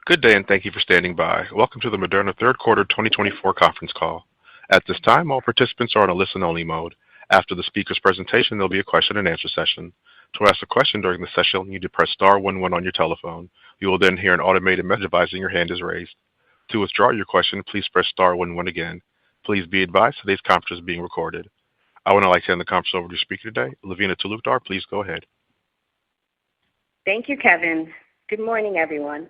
Good day, and thank you for standing by. Welcome to the Moderna third quarter 2024 conference call. At this time, all participants are on a listen-only mode. After the speaker's presentation, there'll be a question-and-answer session. To ask a question during the session, you need to press star 11 on your telephone. You will then hear an automated message advising your hand is raised. To withdraw your question, please press star 11 again. Please be advised today's conference is being recorded. I would now like to hand the conference over to your speaker today, Lavina Talukdar. Please go ahead. Thank you, Kevin. Good morning, everyone.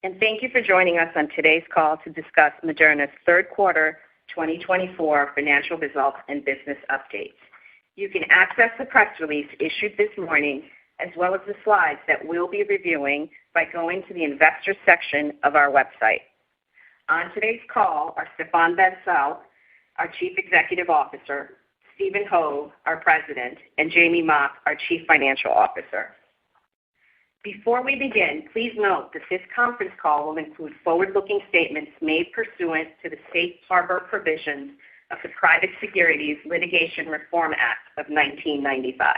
And thank you for joining us on today's call to discuss Moderna's third quarter 2024 financial results and business updates. You can access the press release issued this morning, as well as the slides that we'll be reviewing by going to the Investors section of our website. On today's call are Stéphane Bancel, our Chief Executive Officer, Stephen Hoge, our President, and Jamey Mock, our Chief Financial Officer. Before we begin, please note that this conference call will include forward-looking statements made pursuant to the Safe Harbor provisions of the Private Securities Litigation Reform Act of 1995.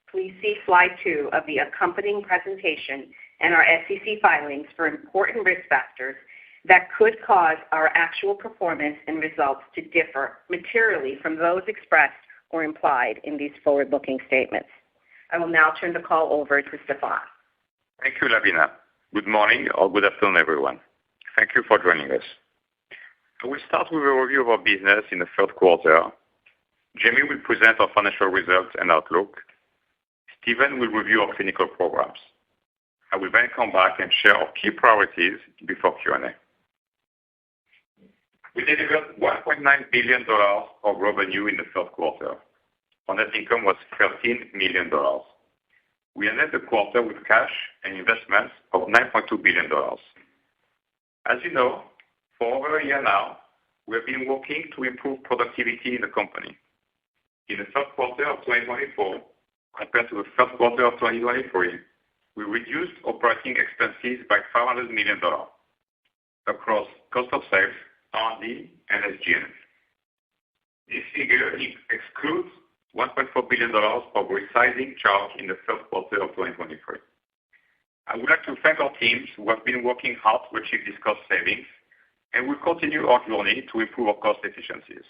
Please see slide 2 of the accompanying presentation and our SEC filings for important risk factors that could cause our actual performance and results to differ materially from those expressed or implied in these forward-looking statements. I will now turn the call over to Stéphane. Thank you, Lavina. Good morning or good afternoon, everyone. Thank you for joining us. I will start with a review of our business in the third quarter. Jamey will present our financial results and outlook. Stephen will review our clinical programs. I will then come back and share our key priorities before Q&A. We delivered $1.9 billion of revenue in the third quarter. Our net income was $13 million. We ended the quarter with cash and investments of $9.2 billion. As you know, for over a year now, we have been working to improve productivity in the company. In the third quarter of 2024, compared to the third quarter of 2023, we reduced operating expenses by $500 million across cost of sales, R&D, and SG&A. This figure excludes $1.4 billion of resizing charge in the third quarter of 2023. I would like to thank our teams who have been working hard to achieve these cost savings, and will continue our journey to improve our cost efficiencies.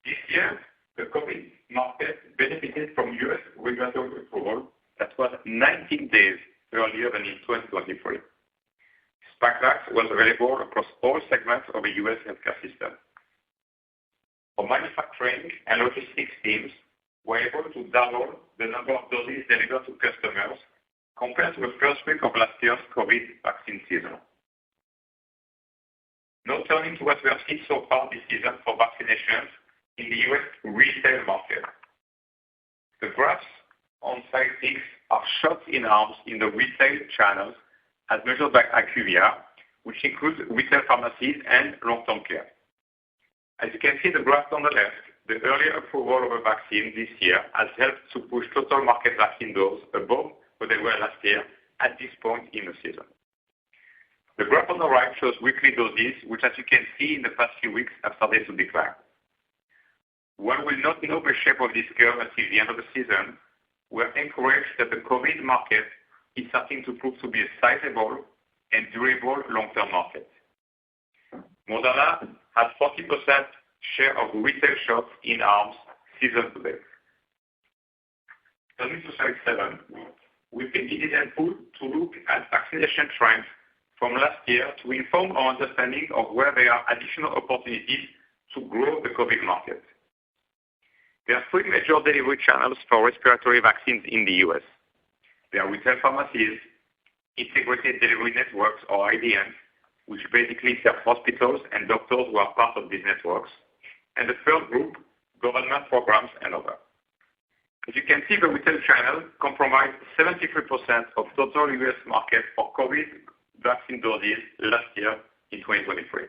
This year, the COVID market benefited from U.S. regulatory approval that was 19 days earlier than in 2023. Spikevax was available across all segments of the U.S. healthcare system. Our manufacturing and logistics teams were able to double the number of doses delivered to customers compared to the first week of last year's COVID vaccine season. Now turning to what we have seen so far this season for vaccinations in the U.S. retail market. The graphs on slide 6 are shots in arms in the retail channels as measured by IQVIA, which includes retail pharmacies and long-term care. As you can see in the graph on the left, the earlier approval of a vaccine this year has helped to push total market vaccine doses above what they were last year at this point in the season. The graph on the right shows weekly doses, which, as you can see in the past few weeks, have started to decline. While we will not know the shape of this curve until the end of the season, we are encouraged that the COVID market is starting to prove to be a sizable and durable long-term market. Moderna has 40% share of retail shots in arms season to date. Turning to slide 7, we think it is helpful to look at vaccination trends from last year to inform our understanding of where there are additional opportunities to grow the COVID market. There are 3 major delivery channels for respiratory vaccines in the U.S. There are retail pharmacies, integrated delivery networks or IDNs, which basically serve hospitals and doctors who are part of these networks, and the third group, government programs and others. As you can see, the retail channel comprised 73% of total U.S. market for COVID vaccine doses last year in 2023.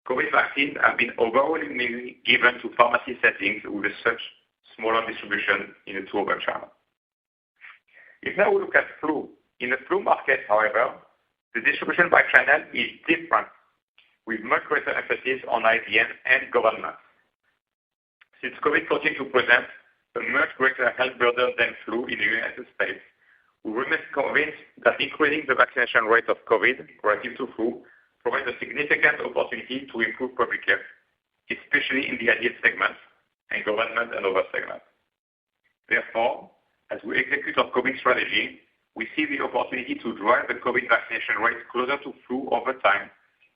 COVID vaccines have been overwhelmingly given to pharmacy settings with such smaller distribution in the 2 other channels. If now we look at flu, in the flu market, however, the distribution by channel is different, with much greater emphasis on IDN and government. Since COVID continues to present a much greater health burden than flu in the United States, We remain convinced that increasing the vaccination rate of COVID relative to flu provides a significant opportunity to improve public health, especially in the adult segments and government and other segments. Therefore, as we execute our COVID strategy, we see the opportunity to drive the COVID vaccination rate closer to flu over time,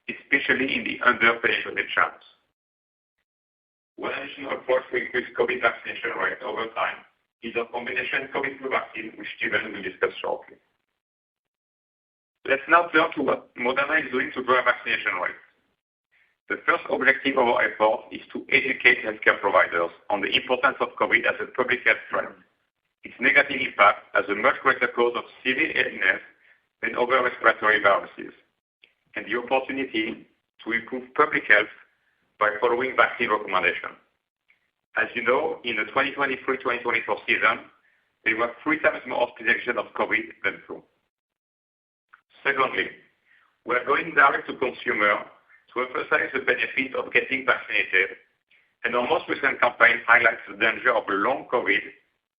especially in the under-penetrated channels. One additional approach to increase COVID vaccination rate over time is a combination COVID flu vaccine, which Stephen will discuss shortly. Let's now turn to what Moderna is doing to drive vaccination rates. The first objective of our effort is to educate healthcare providers on the importance of COVID as a public health threat, its negative impact as a much greater cause of severe illness than other respiratory viruses, and the opportunity to improve public health by following vaccine recommendations. As you know, in the 2023-2024 season, there were 3 times more hospitalizations of COVID than flu. Secondly, we are going direct to consumer to emphasize the benefit of getting vaccinated, and our most recent campaign highlights the danger of long COVID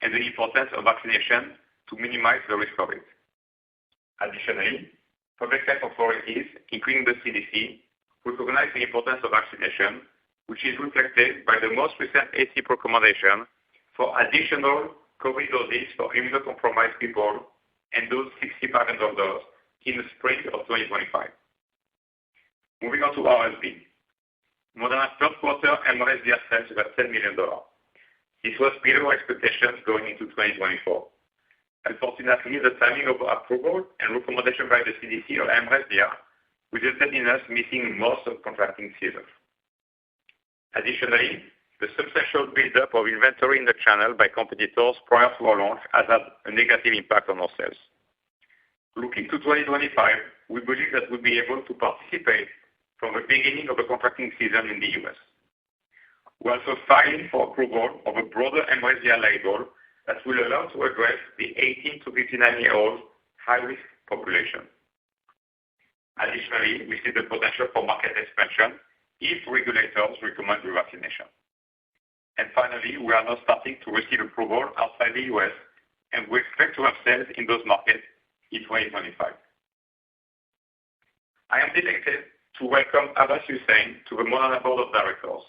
and the importance of vaccination to minimize the risk of it. Additionally, public health authorities, including the CDC, recognize the importance of vaccination, which is reflected by the most recent ACIP recommendation for additional COVID doses for immunocompromised people and those 65 and older in the spring of 2025. Moving on to RSV. Moderna's third quarter MRNA sales were $10 million. This was below expectations going into 2024. Unfortunately, the timing of approval and recommendation by the CDC or MRNA resulted in us missing most of contracting season. Additionally, the substantial buildup of inventory in the channel by competitors prior to our launch has had a negative impact on our sales. Looking to 2025, we believe that we'll be able to participate from the beginning of the contracting season in the U.S. We're also filing for approval of a broader MRNA label that will allow to address the 18 to 59-year-old high-risk population. Additionally, we see the potential for market expansion if regulators recommend revaccination. And finally, we are now starting to receive approval outside the U.S., and we expect to have sales in those markets in 2025. I am delighted to welcome Abbas Hussain to the Moderna Board of Directors.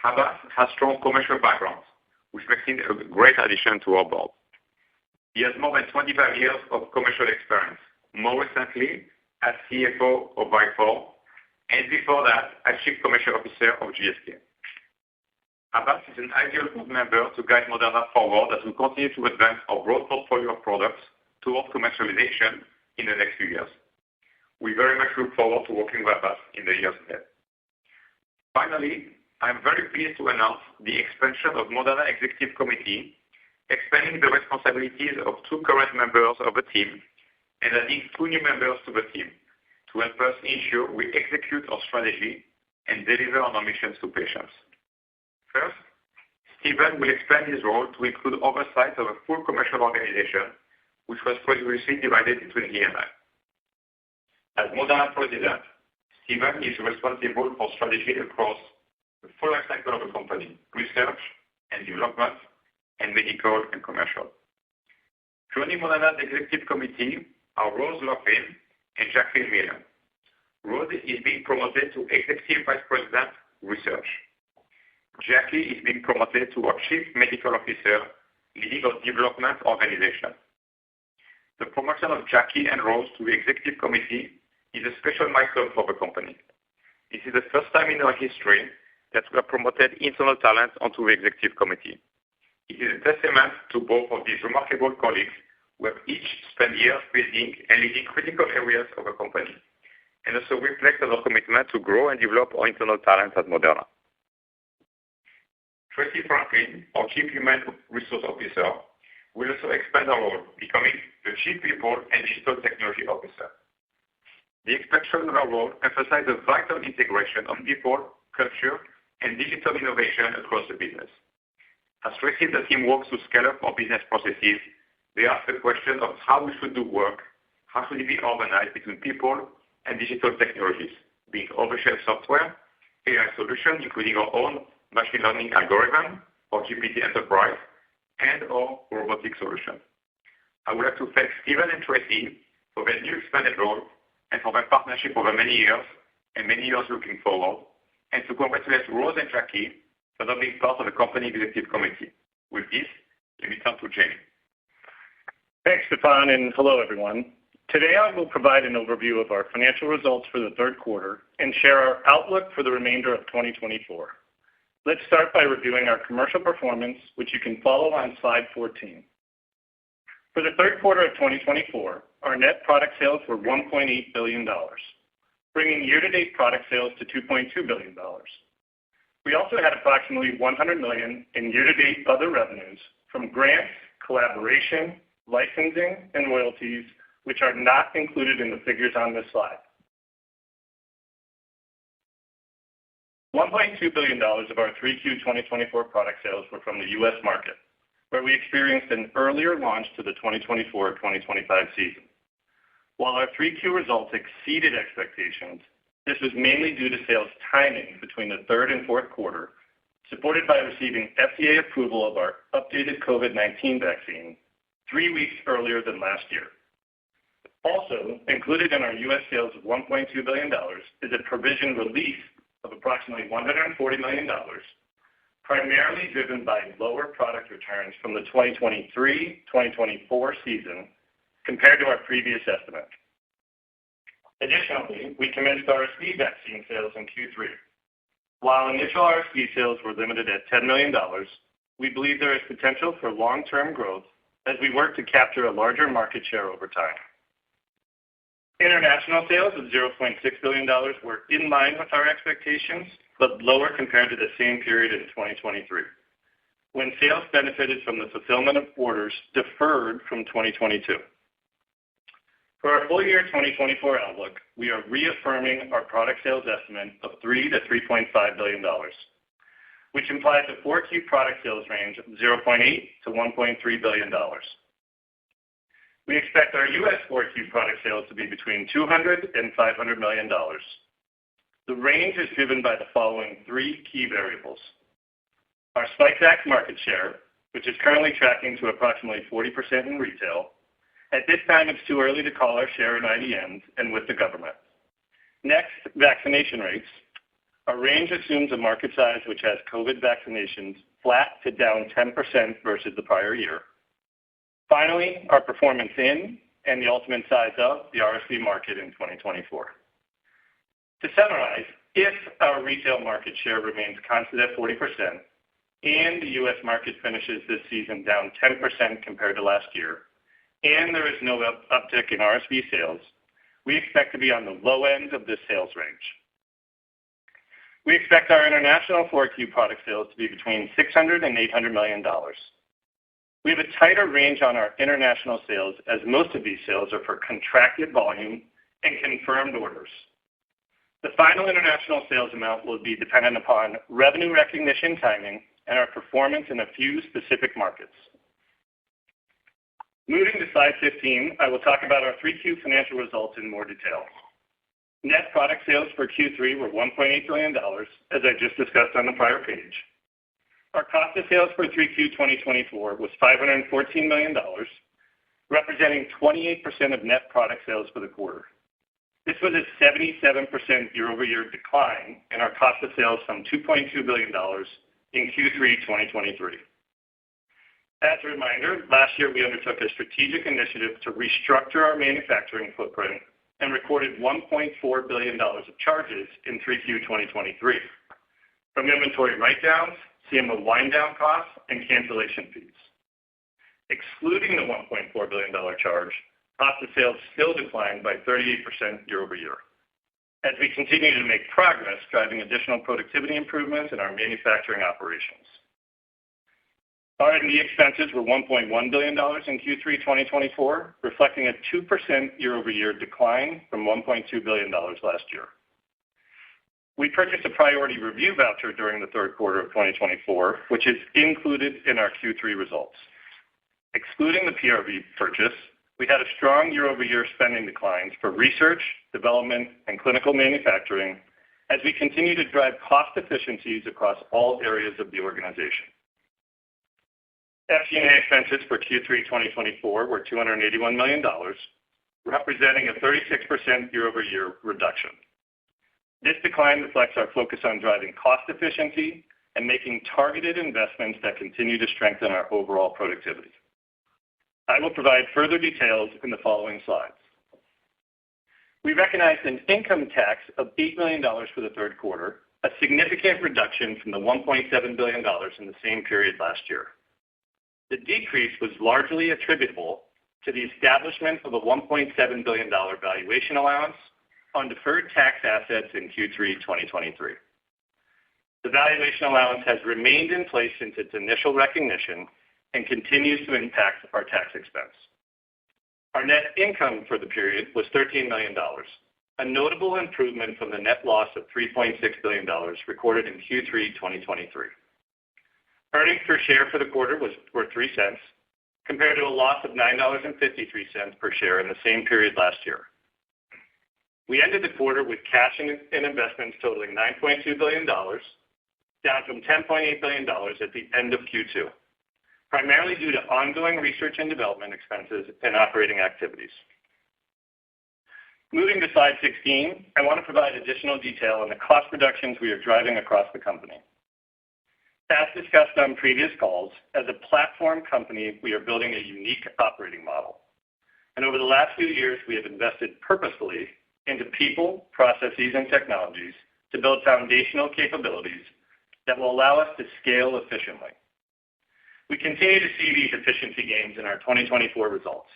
Abbas has strong commercial background, which makes him a great addition to our board. He has more than 25 years of commercial experience, more recently as CFO of Vifor, and before that, as Chief Commercial Officer of GSK. Abbas is an ideal board member to guide Moderna forward as we continue to advance our broad portfolio of products towards commercialization in the next few years. We very much look forward to working with Abbas in the years ahead. Finally, I am very pleased to announce the expansion of Moderna Executive Committee, expanding the responsibilities of 2 current members of the team and adding 2 new members to the team to help us ensure we execute our strategy and deliver on our missions to patients. First, Stephen will expand his role to include oversight of a full commercial organization, which was previously divided between he and I. As Moderna President, Stephen is responsible for strategy across the full life cycle of the company, research and development, and medical and commercial. Joining Moderna's Executive Committee are Rose Loughlin and Jacqueline Miller. Rose is being promoted to Executive Vice President, Research. Jackie is being promoted to our Chief Medical Officer, leading our development organization. The promotion of Jackie and Rose to the Executive Committee is a special milestone for the company. This is the first time in our history that we have promoted internal talent onto the Executive Committee. It is a testament to both of these remarkable colleagues who have each spent years building and leading critical areas of the company, and also reflects on our commitment to grow and develop our internal talent at Moderna. Tracy Franklin, our Chief Human Resource Officer, will also expand our role, becoming the Chief People and Digital Technology Officer. The expansion of our role emphasizes the vital integration of people, culture, and digital innovation across the business. As Tracy and the team works to scale up our business processes, they ask the question of how we should do work, how should it be organized between people and digital technologies, being off-the-shelf software, AI solutions, including our own machine learning algorithm, or GPT Enterprise, and our robotic solution. I would like to thank Stephen and Tracy for their new expanded role and for their partnership over many years and many years looking forward, and to congratulate Rose and Jackie for not being part of the company executive committee. With this, let me turn to Jamie. Thanks, Stefan, and hello, everyone. Today, I will provide an overview of our financial results for the third quarter and share our outlook for the remainder of 2024. Let's start by reviewing our commercial performance, which you can follow on slide 14. For the third quarter of 2024, our net product sales were $1.8 billion, bringing year-to-date product sales to $2.2 billion. We also had approximately $100 million in year-to-date other revenues from grants, collaboration, licensing, and royalties, which are not included in the figures on this slide. $1.2 billion of our 3Q 2024 product sales were from the U.S. market, where we experienced an earlier launch to the 2024-2025 season. While our 3Q results exceeded expectations, this was mainly due to sales timing between the third and fourth quarter, supported by receiving FDA approval of our updated COVID-19 vaccine 3 weeks earlier than last year. Also, included in our U.S. sales of $1.2 billion is a provision release of approximately $140 million, primarily driven by lower product returns from the 2023-2024 season compared to our previous estimate. Additionally, we commenced RSV vaccine sales in Q3. While initial RSV sales were limited at $10 million, we believe there is potential for long-term growth as we work to capture a larger market share over time. International sales of $0.6 billion were in line with our expectations, but lower compared to the same period in 2023, when sales benefited from the fulfillment of orders deferred from 2022. For our full year 2024 outlook, we are reaffirming our product sales estimate of $3 to $3.5 billion, which implies a 4Q product sales range of $0.8 to $1.3 billion. We expect our U.S. 4Q product sales to be between $200 and $500 million. The range is driven by the following three key variables. Our Spikevax market share, which is currently tracking to approximately 40% in retail. At this time, it's too early to call our share in IDNs and with the government. Next, vaccination rates. Our range assumes a market size which has COVID vaccinations flat to down 10% versus the prior year. Finally, our performance in and the ultimate size of the RSV market in 2024. To summarize, if our retail market share remains constant at 40% and the U.S. market finishes this season down 10% compared to last year, and there is no uptick in RSV sales, we expect to be on the low end of this sales range. We expect our international 4Q product sales to be between $600 and $800 million. We have a tighter range on our international sales, as most of these sales are for contracted volume and confirmed orders. The final international sales amount will be dependent upon revenue recognition timing and our performance in a few specific markets. Moving to slide 15, I will talk about our 3Q financial results in more detail. Net product sales for Q3 were $1.8 billion, as I just discussed on the prior page. Our cost of sales for 3Q 2024 was $514 million, representing 28% of net product sales for the quarter. This was a 77% year-over-year decline in our cost of sales from $2.2 billion in Q3 2023. As a reminder, last year we undertook a strategic initiative to restructure our manufacturing footprint and recorded $1.4 billion of charges in 3Q 2023, from inventory write-downs, CMO wind-down costs, and cancellation fees. Excluding the $1.4 billion charge, cost of sales still declined by 38% year-over-year, as we continue to make progress driving additional productivity improvements in our manufacturing operations. R&D expenses were $1.1 billion in Q3 2024, reflecting a 2% year-over-year decline from $1.2 billion last year. We purchased a priority review voucher during the third quarter of 2024, which is included in our Q3 results. Excluding the PRV purchase, we had a strong year-over-year spending declines for research, development, and clinical manufacturing as we continue to drive cost efficiencies across all areas of the organization. SG&A expenses for Q3 2024 were $281 million, representing a 36% year-over-year reduction. This decline reflects our focus on driving cost efficiency and making targeted investments that continue to strengthen our overall productivity. I will provide further details in the following slides. We recognized an income tax of $8 million for the third quarter, a significant reduction from the $1.7 billion in the same period last year. The decrease was largely attributable to the establishment of a $1.7 billion valuation allowance on deferred tax assets in Q3 2023. The valuation allowance has remained in place since its initial recognition and continues to impact our tax expense. Our net income for the period was $13 million, a notable improvement from the net loss of $3.6 billion recorded in Q3 2023. Earnings per share for the quarter were 3 cents, compared to a loss of $9.53 per share in the same period last year. We ended the quarter with cash and investments totaling $9.2 billion, down from $10.8 billion at the end of Q2, primarily due to ongoing research and development expenses and operating activities. Moving to slide 16, I want to provide additional detail on the cost reductions we are driving across the company. As discussed on previous calls, as a platform company, we are building a unique operating model. And over the last few years, we have invested purposefully into people, processes, and technologies to build foundational capabilities that will allow us to scale efficiently. We continue to see these efficiency gains in our 2024 results.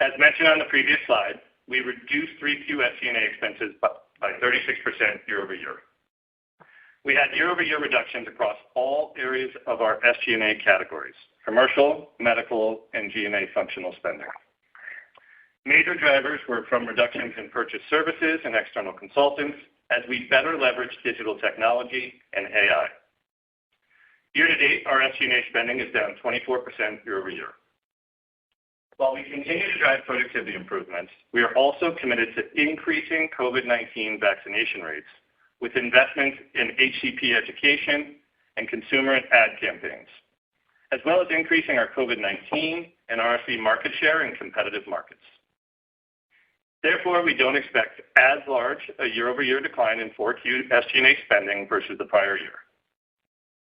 As mentioned on the previous slide, we reduced 3Q SG&A expenses by 36% year-over-year. We had year-over-year reductions across all areas of our SG&A categories: commercial, medical, and G&A functional spending. Major drivers were from reductions in purchase services and external consultants as we better leverage digital technology and AI. Year-to-date, our SG&A spending is down 24% year-over-year. While we continue to drive productivity improvements, we are also committed to increasing COVID-19 vaccination rates with investments in HCP education and consumer ad campaigns, as well as increasing our COVID-19 and RSV market share in competitive markets. Therefore, we don't expect as large a year-over-year decline in 4Q SG&A spending versus the prior year.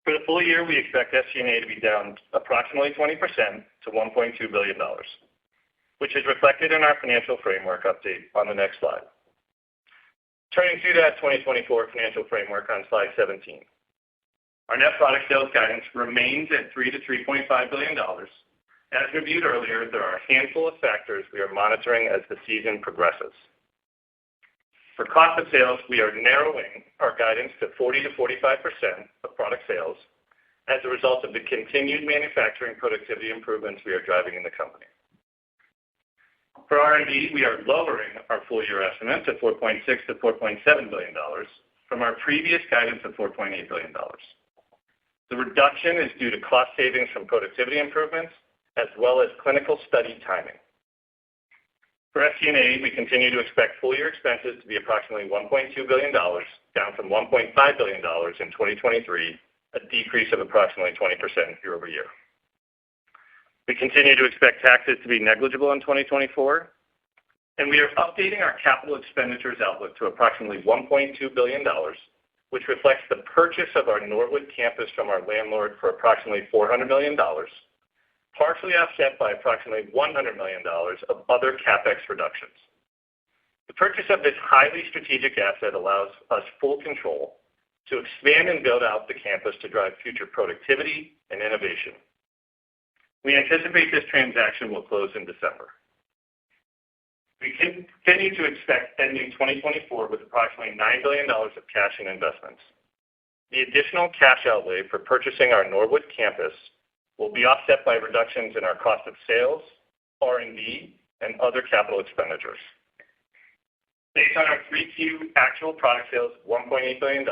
For the full year, we expect SG&A to be down approximately 20% to $1.2 billion, which is reflected in our financial framework update on the next slide. Turning to that 2024 financial framework on slide 17. Our net product sales guidance remains at $3 to $3.5 billion. As reviewed earlier, there are a handful of factors we are monitoring as the season progresses. For cost of sales, we are narrowing our guidance to 40 to 45% of product sales as a result of the continued manufacturing productivity improvements we are driving in the company. For R&D, we are lowering our full-year estimate to $4.6 to $4.7 billion from our previous guidance of $4.8 billion. The reduction is due to cost savings from productivity improvements as well as clinical study timing. For SG&A, we continue to expect full-year expenses to be approximately $1.2 billion, down from $1.5 billion in 2023, a decrease of approximately 20% year-over-year. We continue to expect taxes to be negligible in 2024, and we are updating our capital expenditures outlook to approximately $1.2 billion, which reflects the purchase of our Norwood campus from our landlord for approximately $400 million, partially offset by approximately $100 million of other CapEx reductions. The purchase of this highly strategic asset allows us full control to expand and build out the campus to drive future productivity and innovation. We anticipate this transaction will close in December. We continue to expect ending 2024 with approximately $9 billion of cash and investments. The additional cash outlay for purchasing our Norwood campus will be offset by reductions in our cost of sales, R&D, and other capital expenditures. Based on our 3Q actual product sales of $1.8 billion,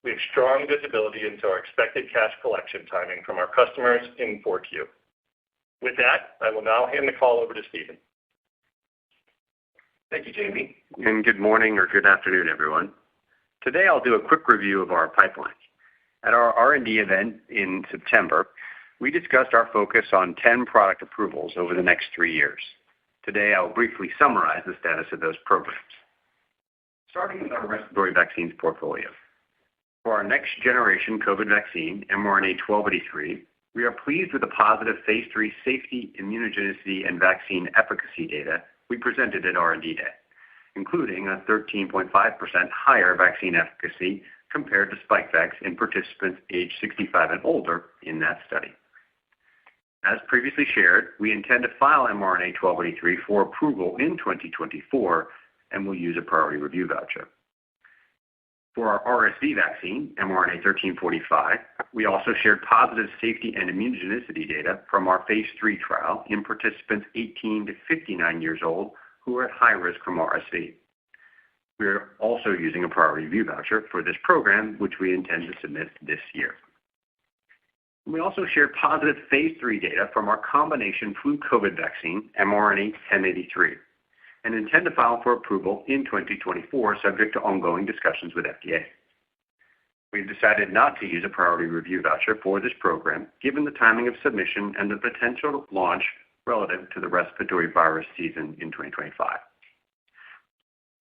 we have strong visibility into our expected cash collection timing from our customers in 4Q. With that, I will now hand the call over to Stephen. Thank you, Jamey, and good morning or good afternoon, everyone. Today, I'll do a quick review of our pipeline. At our R&D event in September, we discussed our focus on 10 product approvals over the next 3 years. Today, I will briefly summarize the status of those programs. Starting with our respiratory vaccines portfolio. For our next-generation COVID vaccine, mRNA-1283, we are pleased with the positive Phase 3 safety, immunogenicity, and vaccine efficacy data we presented at R&D Day, including a 13.5% higher vaccine efficacy compared to Spikevax in participants aged 65 and older in that study. As previously shared, we intend to file mRNA-1283 for approval in 2024 and will use a priority review voucher. For our RSV vaccine, mRNA-1345, we also shared positive safety and immunogenicity data from our Phase 3 trial in participants 18 to 59 years old who are at high risk from RSV. We are also using a priority review voucher for this program, which we intend to submit this year. We also shared positive Phase 3 data from our combination flu COVID vaccine, mRNA-1083, and intend to file for approval in 2024, subject to ongoing discussions with FDA. We've decided not to use a priority review voucher for this program, given the timing of submission and the potential launch relative to the respiratory virus season in 2025.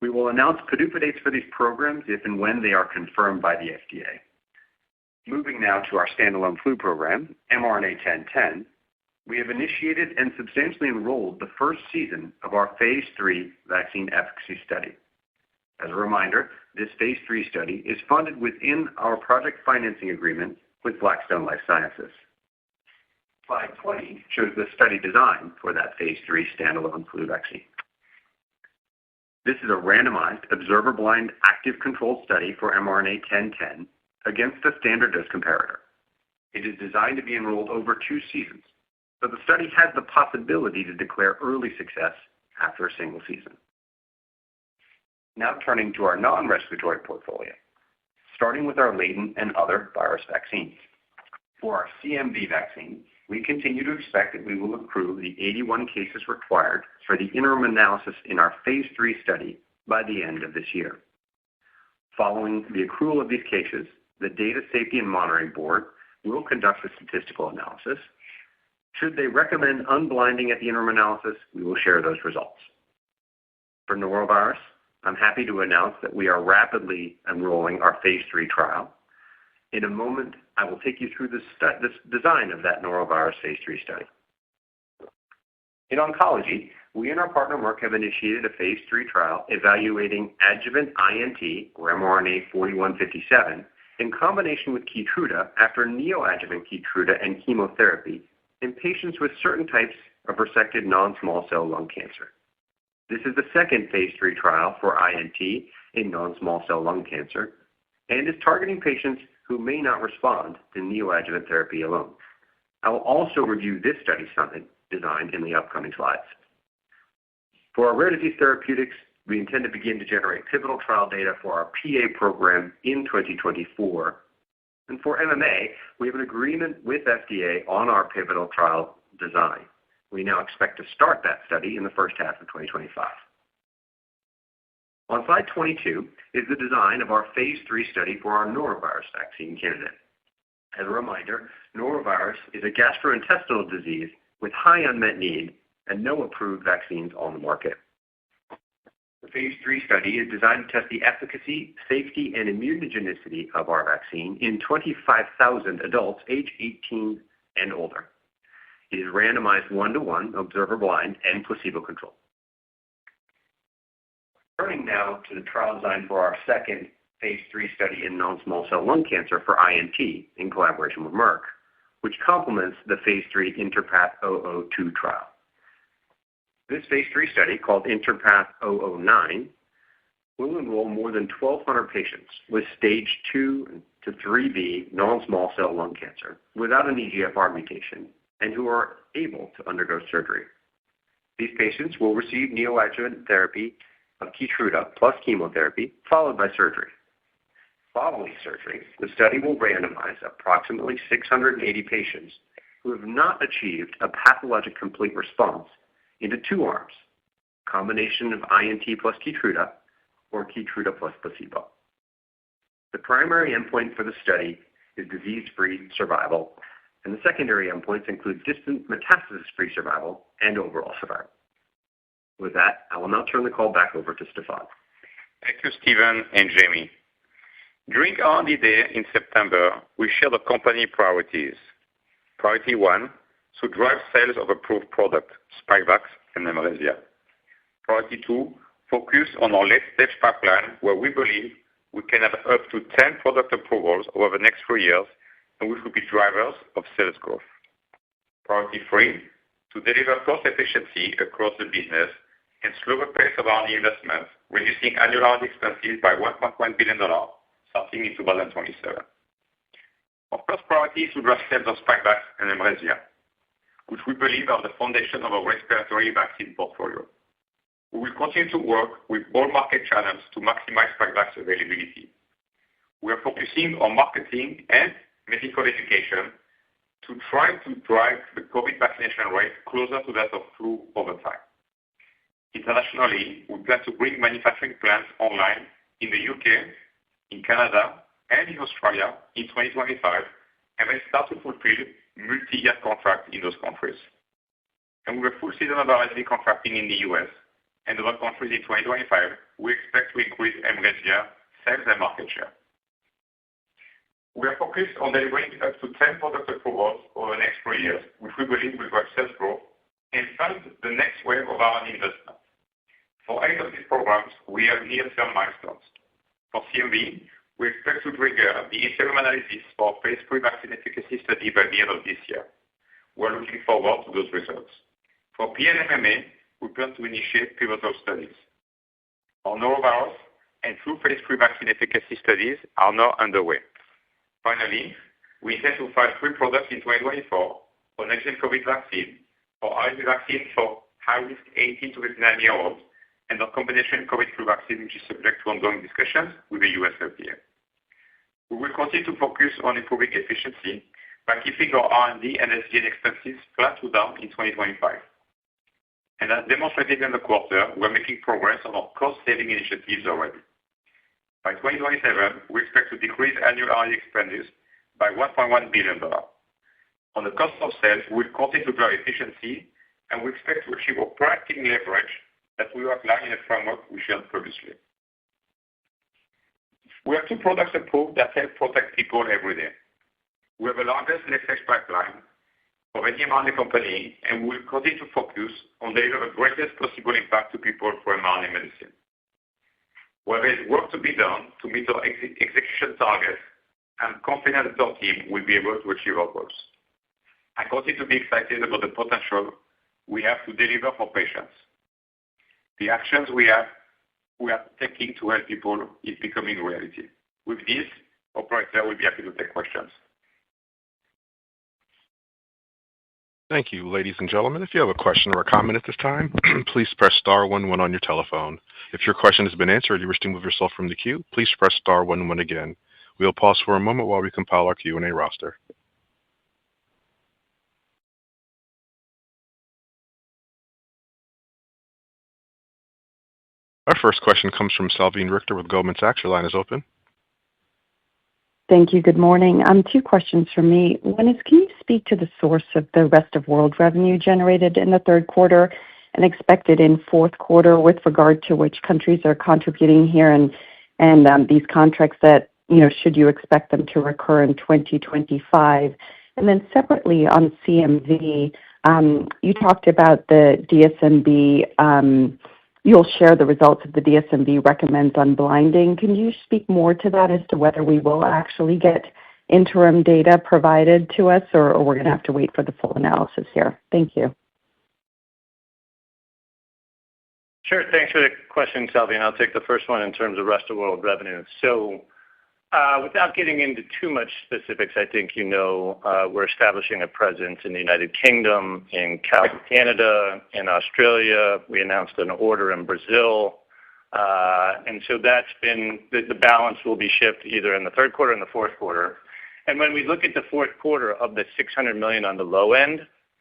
We will announce PDUFA dates for these programs if and when they are confirmed by the FDA. Moving now to our standalone flu program, mRNA-1010, we have initiated and substantially enrolled the first season of our Phase 3 vaccine efficacy study. As a reminder, this Phase 3 study is funded within our project financing agreement with Blackstone Life Sciences. Slide 20 shows the study design for that Phase 3 standalone flu vaccine. This is a randomized, observer-blind, active controlled study for mRNA-1010 against a standard dose comparator. It is designed to be enrolled over 2 seasons, so the study has the possibility to declare early success after a single season. Now turning to our non-respiratory portfolio, starting with our latent and other virus vaccines. For our CMV vaccine, we continue to expect that we will accrue the 81 cases required for the interim analysis in our Phase 3 study by the end of this year. Following the accrual of these cases, the Data Safety and Monitoring Board will conduct a statistical analysis. Should they recommend unblinding at the interim analysis, we will share those results. For norovirus, I'm happy to announce that we are rapidly enrolling our Phase 3 trial. In a moment, I will take you through this design of that norovirus Phase 3 study. In oncology, we and our partner Merck have initiated a Phase 3 trial evaluating adjuvant INT, or mRNA-4157, in combination with Keytruda after neoadjuvant Keytruda and chemotherapy in patients with certain types of resected non-small cell lung cancer. This is the second Phase 3 trial for INT in non-small cell lung cancer and is targeting patients who may not respond to neoadjuvant therapy alone. I will also review this study design in the upcoming slides. For our rare disease therapeutics, we intend to begin to generate pivotal trial data for our PA program in 2024. And for MMA, we have an agreement with FDA on our pivotal trial design. We now expect to start that study in the first half of 2025. On slide 22 is the design of our Phase 3 study for our norovirus vaccine candidate. As a reminder, norovirus is a gastrointestinal disease with high unmet need and no approved vaccines on the market. The Phase 3 study is designed to test the efficacy, safety, and immunogenicity of our vaccine in 25,000 adults aged 18 and older. It is randomized 1-to-1, observer-blind, and placebo-controlled. Turning now to the trial design for our second Phase 3 study in non-small cell lung cancer for INT in collaboration with Merck, which complements the Phase 3 INTerpath-002 trial. This Phase 3 study, called INTerpath-009, will enroll more than 1,200 patients with stage 2 to 3B non-small cell lung cancer without an EGFR mutation and who are able to undergo surgery. These patients will receive neoadjuvant therapy of Keytruda plus chemotherapy, followed by surgery. Following surgery, the study will randomize approximately 680 patients who have not achieved a pathologic complete response into 2 arms, combination of INT plus Keytruda or Keytruda plus placebo. The primary endpoint for the study is disease-free survival, and the secondary endpoints include distant metastasis-free survival and overall survival. With that, I will now turn the call back over to Stéphane. Thank you, Stephen and Jamie. During R&D Day in September, we shared the company priorities. Priority 1, to drive sales of approved products, Spikevax and MRNA. Priority 2, focus on our late-stage pipeline, where we believe we can have up to 10 product approvals over the next 3 years, and which will be drivers of sales growth. Priority 3, to deliver cost efficiency across the business and slow the pace of R&D investments, reducing annual R&D expenses by $1.1 billion starting in 2027. Our first priority is to drive sales of Spikevax and MRNA, which we believe are the foundation of our respiratory vaccine portfolio. We will continue to work with all market channels to maximize Spikevax availability. We are focusing on marketing and medical education to try to drive the COVID vaccination rate closer to that of flu over time. Internationally, we plan to bring manufacturing plants online in the UK, in Canada, and in Australia in 2025, and then start to fulfill multi-year contracts in those countries. And with a full season of RSV contracting in the US and other countries in 2025, we expect to increase MRNA sales and market share. We are focused on delivering up to 10 product approvals over the next 3 years, which we believe will drive sales growth and fund the next wave of R&D investment. For 8 of these programs, we have near-term milestones. For CMV, we expect to trigger the interim analysis for phase 3 vaccine efficacy study by the end of this year. We're looking forward to those results. For PNMMA, we plan to initiate pivotal studies. Our norovirus and flu phase 3 vaccine efficacy studies are now underway. Finally, we intend to file 3 products in 2024 for next-gen COVID vaccine, for RSV vaccine for high-risk 18 to 59-year-olds, and our combination COVID flu vaccine, which is subject to ongoing discussions with the US FDA. We will continue to focus on improving efficiency by keeping our R&D and SG&A expenses flat to down in 2025. And as demonstrated in the quarter, we're making progress on our cost-saving initiatives already. By 2027, we expect to decrease annual R&D expenses by $1.1 billion. On the cost of sales, we'll continue to drive efficiency, and we expect to achieve operating leverage that we outlined in the framework we shared previously. We have 2 products approved that help protect people every day. We have the largest late-stage pipeline of any mRNA company, and we will continue to focus on delivering the greatest possible impact to people for mRNA medicine. While there is work to be done to meet our execution targets, I'm confident that our team will be able to achieve our goals. I continue to be excited about the potential we have to deliver for patients. The actions we are taking to help people is becoming reality. With this, operator will be happy to take questions. Thank you, ladies and gentlemen. If you have a question or a comment at this time, please press star 11 on your telephone. If your question has been answered or you wish to move yourself from the queue, please press star 11 again. We'll pause for a moment while we compile our Q&A roster. Our first question comes from Salveen Richter with Goldman Sachs. Your line is open. Thank you. Good morning. 2 questions from me. One is, can you speak to the source of the rest of world revenue generated in the third quarter and expected in fourth quarter with regard to which countries are contributing here and these contracts that, should you expect them to recur in 2025? And then separately on CMV, you talked about the DSMB. You'll share the results of the DSMB recommends unblinding. Can you speak more to that as to whether we will actually get interim data provided to us, or we're going to have to wait for the full analysis here? Thank you. Sure. Thanks for the question, Salveen. I'll take the first one in terms of rest of world revenue. So without getting into too much specifics, I think we're establishing a presence in the United Kingdom, in Canada, in Australia. We announced an order in Brazil. And so that's been the balance will be shipped either in the third quarter or in the fourth quarter. And when we look at the fourth quarter of the $600 million on the low end,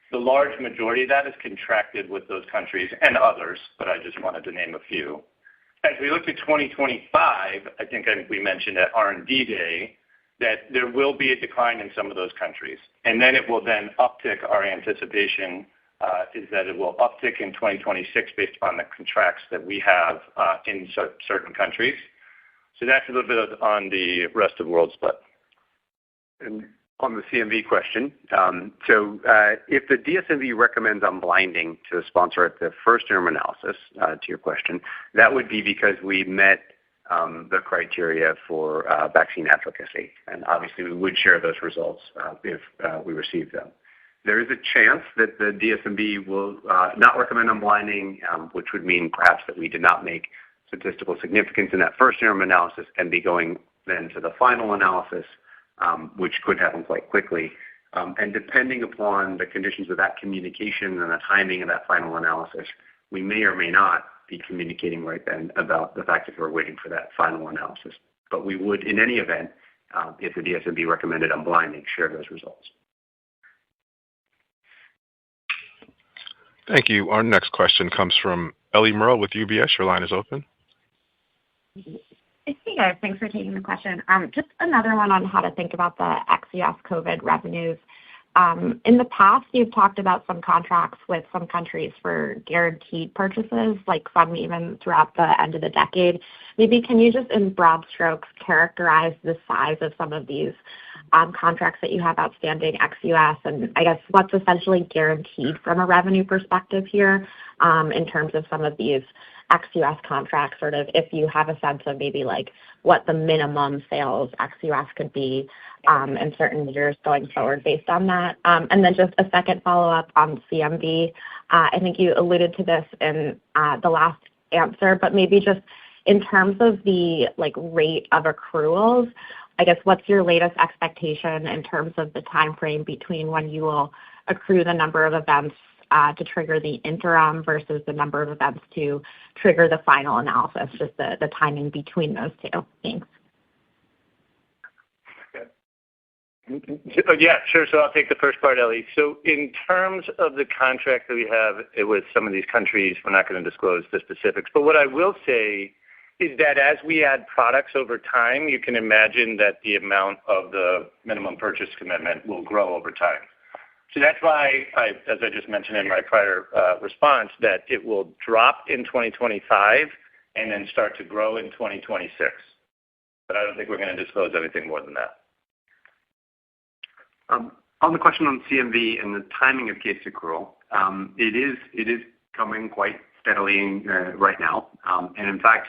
the large majority of that is contracted with those countries and others, but I just wanted to name a few. As we look to 2025, I think we mentioned at R&D Day that there will be a decline in some of those countries. And then it will then uptick. Our anticipation is that it will uptick in 2026 based upon the contracts that we have in certain countries. So that's a little bit on the rest of the world split. And on the CMV question, if the DSMV recommends unblinding to the sponsor at the first interim analysis, to your question, that would be because we met the criteria for vaccine efficacy. And obviously, we would share those results if we receive them. There is a chance that the DSMV will not recommend unblinding, which would mean perhaps that we did not make statistical significance in that first interim analysis and be going then to the final analysis, which could happen quite quickly. And depending upon the conditions of that communication and the timing of that final analysis, we may or may not be communicating right then about the fact that we're waiting for that final analysis. But we would, in any event, if the DSMB recommended unblinding, share those results. Thank you. Our next question comes from Ellie Merle with UBS. Your line is open. Hey guys, thanks for taking the question. Just another one on how to think about the ex-US COVID revenues. In the past, you've talked about some contracts with some countries for guaranteed purchases, like some even throughout the end of the decade. Maybe can you just, in broad strokes, characterize the size of some of these contracts that you have outstanding ex-US, and I guess what's essentially guaranteed from a revenue perspective here in terms of some of these ex-US contracts, sort of if you have a sense of maybe like what the minimum sales ex-US could be in certain years going forward based on that. And then just a second follow-up on CMV. I think you alluded to this in the last answer, but maybe just in terms of the like rate of accruals, I guess what's your latest expectation in terms of the time frame between when you will accrue the number of events to trigger the interim versus the number of events to trigger the final analysis, just the timing between those two? Thanks. Yeah, sure. So I'll take the first part, Ellie. So in terms of the contract that we have with some of these countries, we're not going to disclose the specifics. But what I will say is that as we add products over time, you can imagine that the amount of the minimum purchase commitment will grow over time. So that's why, as I just mentioned in my prior response, that it will drop in 2025 and then start to grow in 2026. But I don't think we're going to disclose anything more than that. On the question on CMV and the timing of case accrual, it is coming quite steadily right now. And in fact,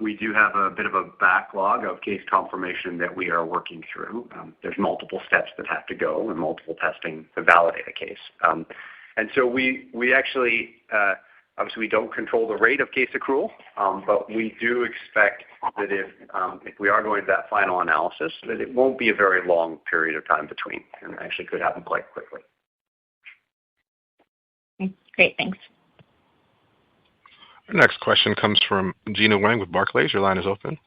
we do have a bit of a backlog of case confirmation that we are working through. There's multiple steps that have to go and multiple testing to validate a case. And so we actually, obviously we don't control the rate of case accrual, but we do expect that if we are going to that final analysis, that it won't be a very long period of time between, and it actually could happen quite quickly. Great, thanks. Our next question comes from Gina Wang with Barclays. Your line is open.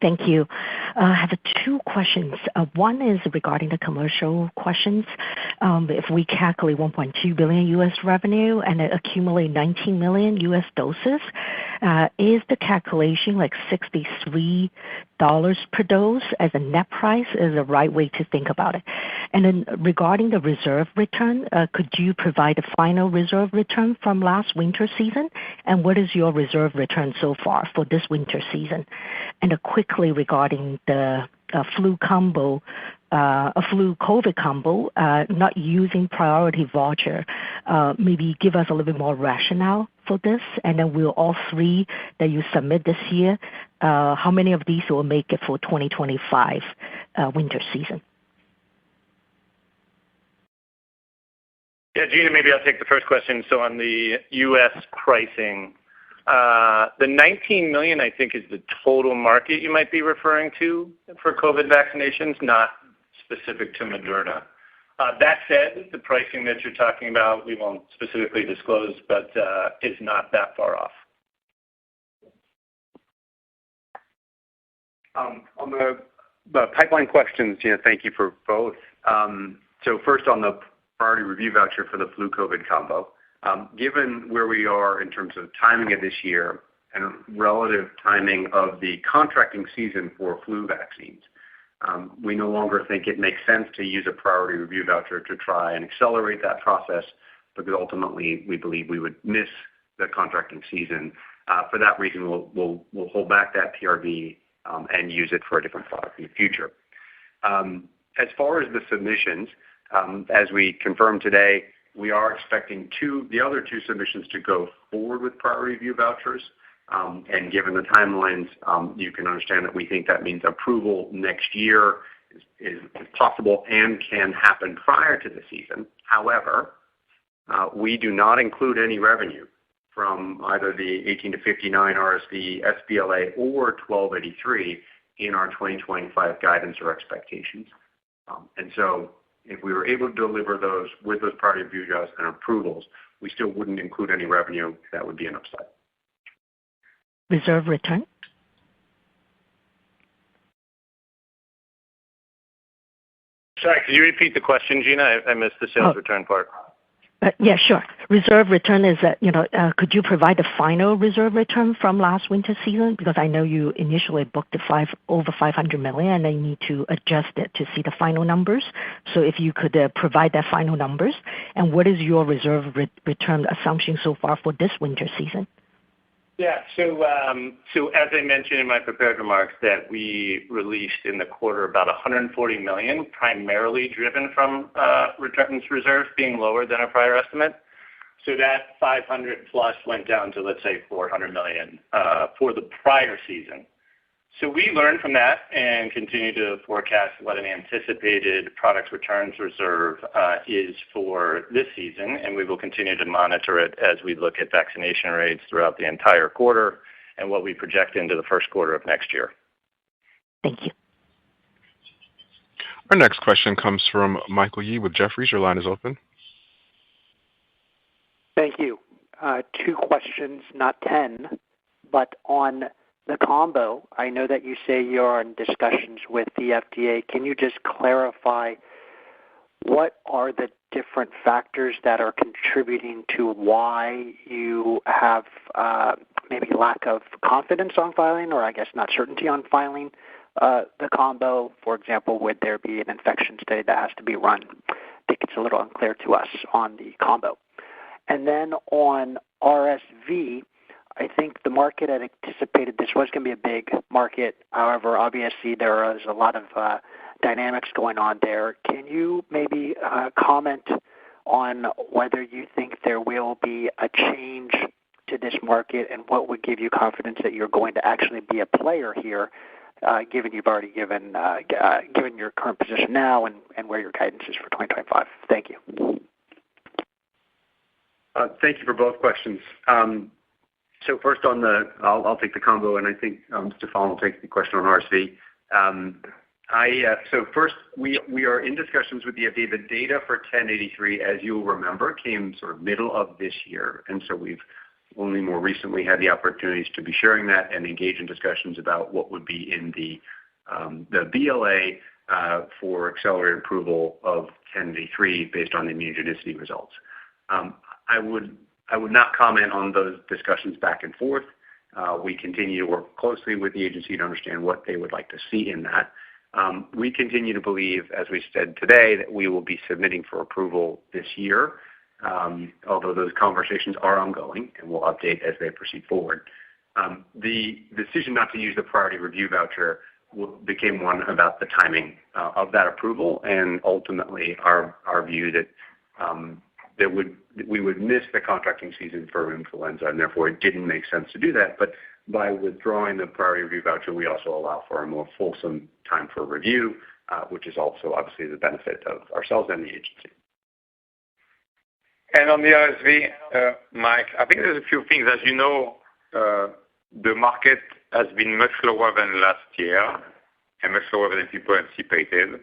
Thank you. I have two questions. One is regarding the commercial questions. If we calculate $1.2 billion U.S. revenue and accumulate 19 million U.S. doses, is the calculation like $63 per dose as a net price is the right way to think about it? And then regarding the reserve return, could you provide a final reserve return from last winter season? And what is your reserve return so far for this winter season? And quickly regarding the flu combo, a flu COVID combo, not using priority voucher, maybe give us a little bit more rationale for this. And then will all three that you submit this year, how many of these will make it for 2025 winter season? Yeah, Gina, maybe I'll take the first question. So on the U.S. pricing, the 19 million, I think, is the total market you might be referring to for COVID vaccinations, not specific to Moderna. That said, the pricing that you're talking about, we won't specifically disclose, but is not that far off. On the pipeline questions, Gina, thank you for both. So first on the priority review voucher for the flu COVID combo. Given where we are in terms of timing of this year and relative timing of the contracting season for flu vaccines, We no longer think it makes sense to use a priority review voucher to try and accelerate that process because ultimately we believe we would miss the contracting season. For that reason, we'll hold back that PRV and use it for a different product in the future. As far as the submissions, as we confirmed today, we are expecting the other two submissions to go forward with priority review vouchers. And given the timelines, you can understand that we think that means approval next year is possible and can happen prior to the season. However, we do not include any revenue from either the 18 to 59 RSV, SBLA, or 1283 in our 2025 guidance or expectations. And so if we were able to deliver those with those priority review vouchers and approvals, we still wouldn't include any revenue. That would be an upside. Reserve return? Sorry, could you repeat the question, Gina? I missed the sales return part. Yeah, sure. Reserve return is that, could you provide the final reserve return from last winter season? Because I know you initially booked over $500 million, and then you need to adjust it to see the final numbers. So if you could provide that final numbers, and what is your reserve return assumption so far for this winter season? Yeah. So as I mentioned in my prepared remarks, that we released in the quarter about $140 million, primarily driven from returns reserves being lower than our prior estimate. So that 500 plus went down to, let's say, $400 million for the prior season. So we learned from that and continue to forecast what an anticipated product returns reserve is for this season, and we will continue to monitor it as we look at vaccination rates throughout the entire quarter and what we project into the first quarter of next year. Thank you. Our next question comes from Michael Yee with Jefferies. Your line is open. Thank you. 2 questions, not 10, but on the combo, I know that you say you're in discussions with the FDA. Can you just clarify what are the different factors that are contributing to why you have maybe lack of confidence on filing, or I guess not certainty on filing the combo? For example, would there be an infection study that has to be run? I think it's a little unclear to us on the combo. And then on RSV, I think the market had anticipated this was going to be a big market. However, obviously there is a lot of dynamics going on there. Can you maybe comment on whether you think there will be a change to this market and what would give you confidence that you're going to actually be a player here, given you've already given your current position now and where your guidance is for 2025? Thank you. Thank you for both questions. So first on I'll take the combo, and I think Stéphane will take the question on RSV. So first, we are in discussions with the FDA. The data for 1083, as you'll remember, came sort of middle of this year, and so we've only more recently had the opportunities to be sharing that and engage in discussions about what would be in the BLA for accelerated approval of 1083 based on the immunogenicity results. I would not comment on those discussions back and forth. We continue to work closely with the agency to understand what they would like to see in that. We continue to believe, as we said today, that we will be submitting for approval this year, although those conversations are ongoing, and we'll update as they proceed forward. The decision not to use the priority review voucher became one about the timing of that approval, and ultimately our view that we would miss the contracting season for influenza, and therefore it didn't make sense to do that. But by withdrawing the priority review voucher, we also allow for a more fulsome time for review, which is also obviously the benefit of ourselves and the agency. And on the RSV, Mike, I think there's a few things. As you know, the market has been much lower than last year and much lower than people anticipated.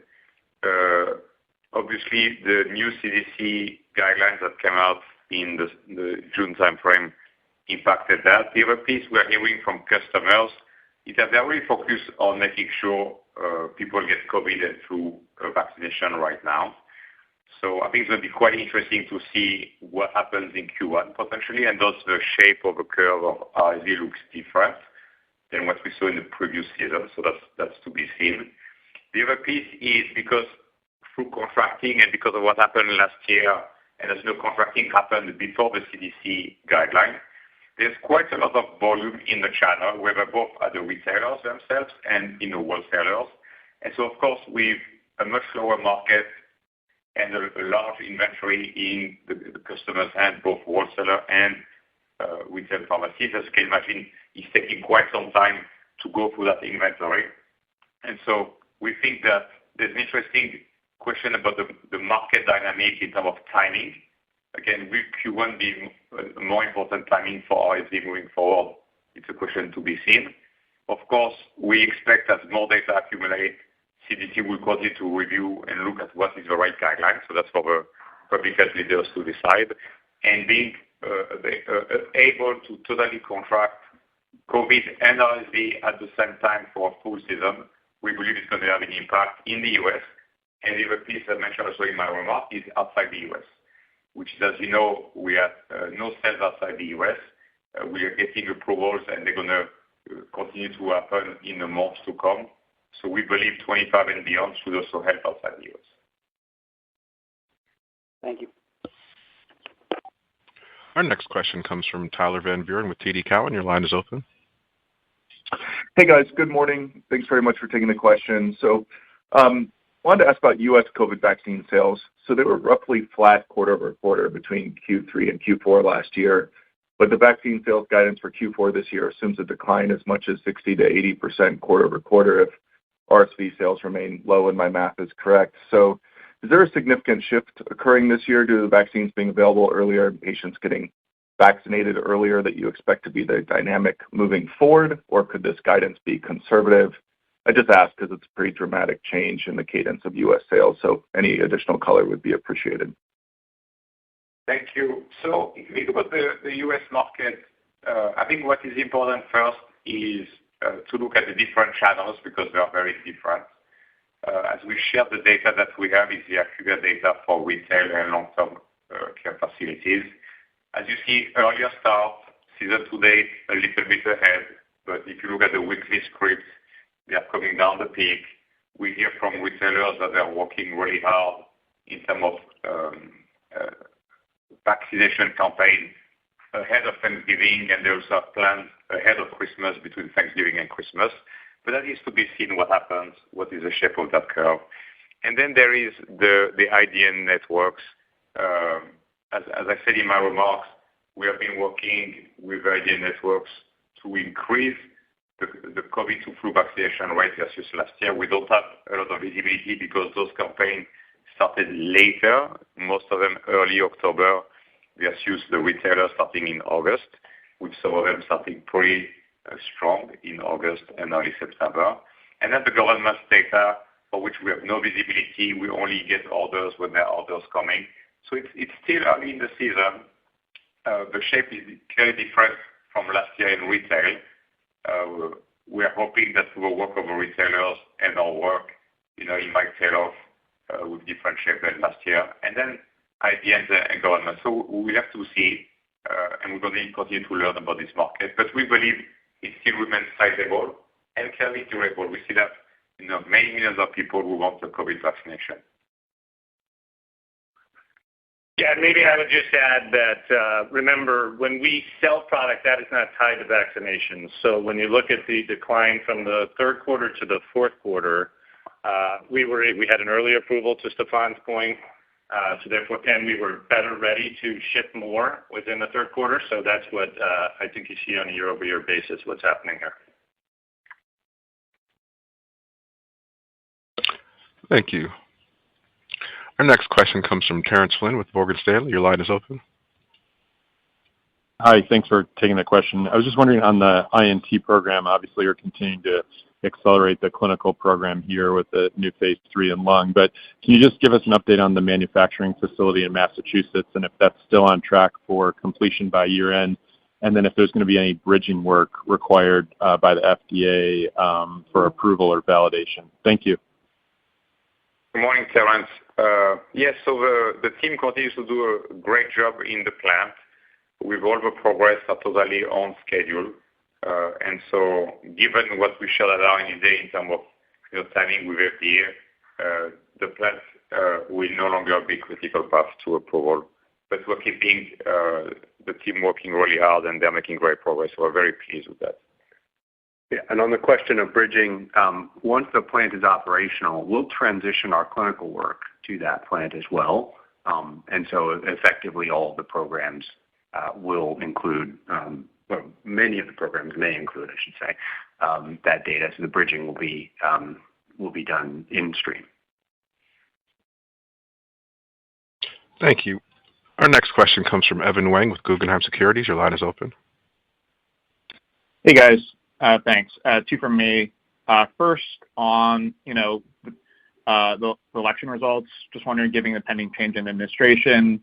Obviously, the new CDC guidelines that came out in the June timeframe impacted that. The other piece we are hearing from customers is that they're really focused on making sure people get COVID through vaccination right now. So I think it's going to be quite interesting to see what happens in Q1 potentially, and thus the shape of the curve of RSV looks different than what we saw in the previous season. So that's to be seen. The other piece is because through contracting and because of what happened last year, and as you know, contracting happened before the CDC guideline, there's quite a lot of volume in the channel, whether both at the retailers themselves and in the wholesalers. And so, of course, with a much lower market and a large inventory in the customer's hand, both wholesaler and retail pharmacies, as you can imagine, it's taking quite some time to go through that inventory. And so we think that there's an interesting question about the market dynamic in terms of timing. Again, with Q1 being a more important timing for RSV moving forward, it's a question to be seen. Of course, we expect as more data accumulate, CDC will continue to review and look at what is the right guideline. So that's for the public health leaders to decide. And being able to totally contract COVID and RSV at the same time for a full season, we believe it's going to have an impact in the U.S. And the other piece I mentioned also in my remark is outside the U.S., which is, as you know, we have no sales outside the U.S. We are getting approvals, and they're going to continue to happen in the months to come. So we believe 25 and beyond should also help outside the U.S. Thank you. Our next question comes from Tyler Van Buren with TD Cowen. Your line is open. Hey, guys. Good morning. Thanks very much for taking the question. So wanted to ask about U.S. COVID vaccine sales. So they were roughly flat quarter over quarter between Q3 and Q4 last year. But the vaccine sales guidance for Q4 this year assumes a decline as much as 60 to 80% quarter over quarter if RSV sales remain low and my math is correct. So is there a significant shift occurring this year due to the vaccines being available earlier and patients getting vaccinated earlier that you expect to be the dynamic moving forward, or could this guidance be conservative? I just ask because it's a pretty dramatic change in the cadence of U.S. sales, so any additional color would be appreciated. Thank you. So if we look at the U.S. market, I think what is important first is to look at the different channels because they are very different. As we share the data that we have is the accurate data for retail and long-term care facilities. As you see, earlier start, season to date, a little bit ahead. But if you look at the weekly scripts, they are coming down the peak. We hear from retailers that they're working really hard in terms of vaccination campaign ahead of Thanksgiving, and they also have plans ahead of Christmas between Thanksgiving and Christmas. But that is to be seen what happens, what is the shape of that curve. And then there is the IDN networks. As I said in my remarks, we have been working with IDN networks to increase the COVID to flu vaccination rate versus last year. We don't have a lot of visibility because those campaigns started later, most of them early October versus the retailers starting in August, with some of them starting pretty strong in August and early September. And then the government data, for which we have no visibility, we only get orders when there are orders coming. So it's still early in the season. The shape is clearly different from last year in retail. We are hoping that we will work over retailers and our work, it might tail off with different shape than last year. And then IDNs and government. So we have to see, and we're going to continue to learn about this market. But we believe it still remains sizable and clearly durable. We see that many millions of people who want the COVID vaccination. Yeah, maybe I would just add that, remember, when we sell product, that is not tied to vaccinations. So when you look at the decline from the third quarter to the fourth quarter, we had an early approval, to Stéphane's point, so therefore, and we were better ready to ship more within the third quarter. So that's what I think you see on a year-over-year basis, what's happening here. Thank you. Our next question comes from Terrence Flynn with Morgan Stanley. Your line is open. Hi, thanks for taking the question. I was just wondering on the INT program, obviously you're continuing to accelerate the clinical program here with the new phase 3 in lung, but can you just give us an update on the manufacturing facility in Massachusetts and if that's still on track for completion by year end, and then if there's going to be any bridging work required by the FDA for approval or validation? Thank you. Good morning, Terrence. Yes, so the team continues to do a great job in the plant. With all the progress are totally on schedule. And so given what we shared at R&D Day in terms of timing with FDA, the plant will no longer be critical path to approval. But we're keeping the team working really hard, and they're making great progress. We're very pleased with that. Yeah, and on the question of bridging, once the plant is operational, we'll transition our clinical work to that plant as well. And so effectively all of the programs will include, well, many of the programs may include, I should say, that data. So the bridging will be done in stream. Thank you. Our next question comes from Evan Wang with Guggenheim Securities. Your line is open. Hey, guys. Thanks. Two from me. First, on the election results, just wondering, given the pending change in administration,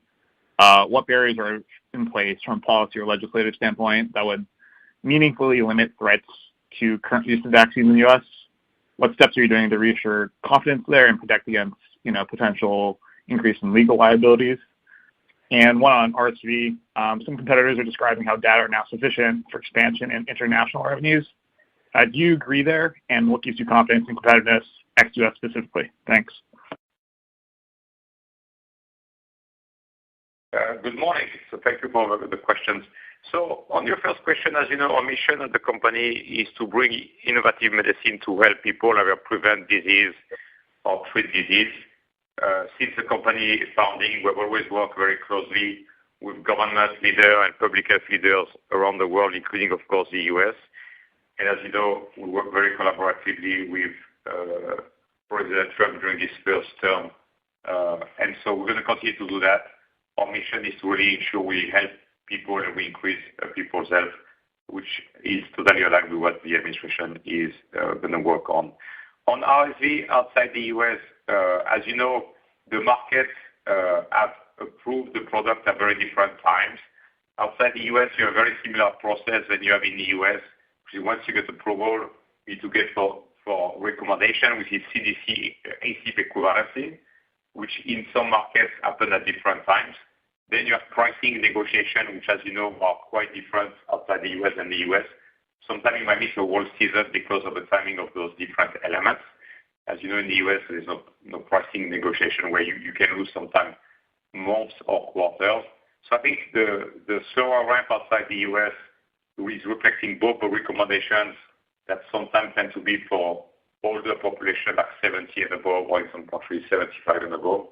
what barriers are in place from a policy or legislative standpoint that would meaningfully limit threats to current use of vaccines in the U.S.? What steps are you doing to reassure confidence there and protect against potential increase in legal liabilities? And one on RSV, some competitors are describing how data are now sufficient for expansion in international revenues. Do you agree there? And what gives you confidence in competitiveness, ex-US specifically? Thanks. Good morning. So thank you for the questions. So on your first question, as you know, our mission at the company is to bring innovative medicine to help people either prevent disease or treat disease. Since the company founding, we've always worked very closely with government leaders and public health leaders around the world, including, of course, the U.S. And as you know, we work very collaboratively with President Trump during his first term. And so we're going to continue to do that. Our mission is to really ensure we help people and we increase people's health, which is totally aligned with what the administration is going to work on. On RSV outside the U.S., as you know, the markets have approved the product at very different times. Outside the U.S., you have a very similar process than you have in the U.S. Once you get approval, you need to get for recommendation, which is CDC ACIP equivalency, which in some markets happen at different times. Then you have pricing negotiation, which, as you know, are quite different outside the U.S. and the U.S. Sometimes you might miss a whole season because of the timing of those different elements. As you know, in the U.S., there is no pricing negotiation where you can lose sometimes months or quarters. So I think the slower ramp outside the U.S. is reflecting both the recommendations that sometimes tend to be for older population, like 70 and above, or in some countries, 75 and above.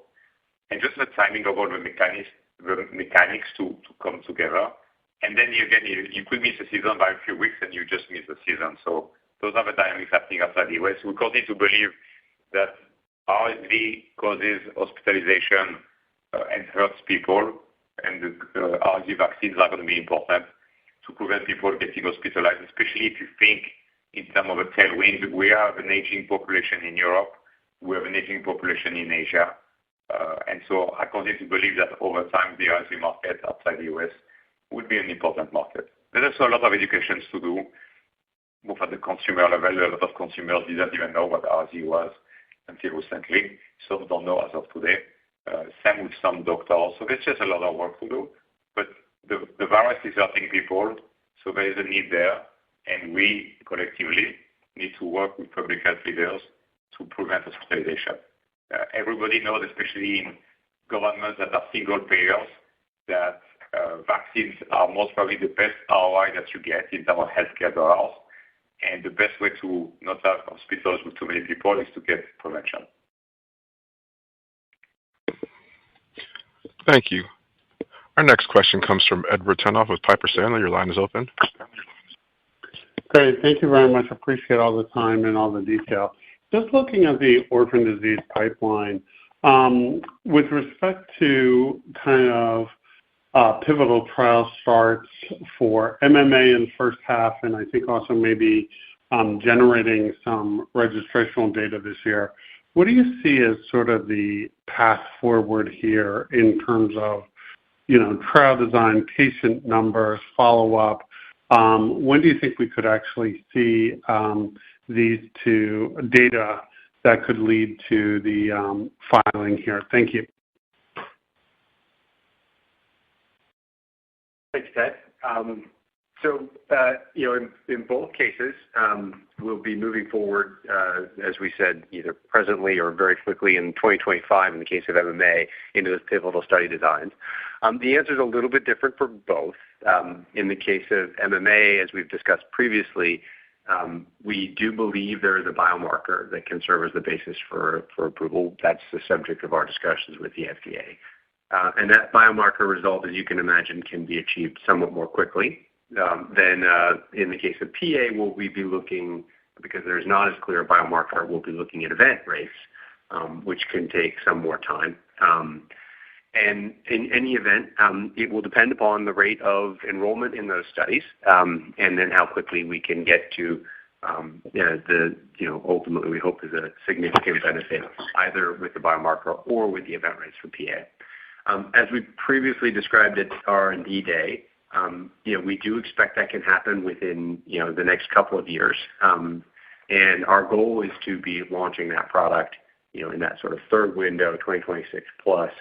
And just the timing of all the mechanics to come together. And then again, you could miss the season by a few weeks and you just miss the season. So those are the dynamics happening outside the U.S. We continue to believe that RSV causes hospitalization and hurts people, and the RSV vaccines are going to be important to prevent people getting hospitalized, especially if you think in terms of a tailwind. We have an aging population in Europe. We have an aging population in Asia. And so I continue to believe that over time, the RSV market outside the U.S. would be an important market. There's also a lot of education to do, both at the consumer level. A lot of consumers didn't even know what RSV was until recently. Some don't know as of today. Same with some doctors. So there's just a lot of work to do. But the virus is hurting people, so there is a need there. And we collectively need to work with public health leaders to prevent hospitalization. Everybody knows, especially in governments that are single payers, that vaccines are most probably the best ROI that you get in terms of healthcare dollars. And the best way to not have hospitals with too many people is to get prevention. Thank you. Our next question comes from Edward Tenthoff with Piper Sandler. Your line is open. Great. Thank you very much. I appreciate all the time and all the detail. Just looking at the orphan disease pipeline, with respect to kind of pivotal trial starts for MMA in the first half, and I think also maybe generating some registrational data this year, what do you see as sort of the path forward here in terms of, trial design, patient numbers, follow-up? When do you think we could actually see these two data that could lead to the filing here? Thank you. Thanks, Ted. In both cases, we'll be moving forward, as we said, either presently or very quickly in 2025 in the case of MMA into those pivotal study designs. The answer is a little bit different for both. In the case of MMA, as we've discussed previously, we do believe there is a biomarker that can serve as the basis for approval. That's the subject of our discussions with the FDA. And that biomarker result, as you can imagine, can be achieved somewhat more quickly than in the case of PA, will we be looking, because there's not as clear a biomarker, we'll be looking at event rates, which can take some more time. And in any event, it will depend upon the rate of enrollment in those studies, and then how quickly we can get to ultimately we hope is a significant benefit either with the biomarker or with the event rates for PA. As we previously described at R&D Day, we do expect that can happen within the next couple of years, and our goal is to be launching that product in that sort of third window, 2026 plus.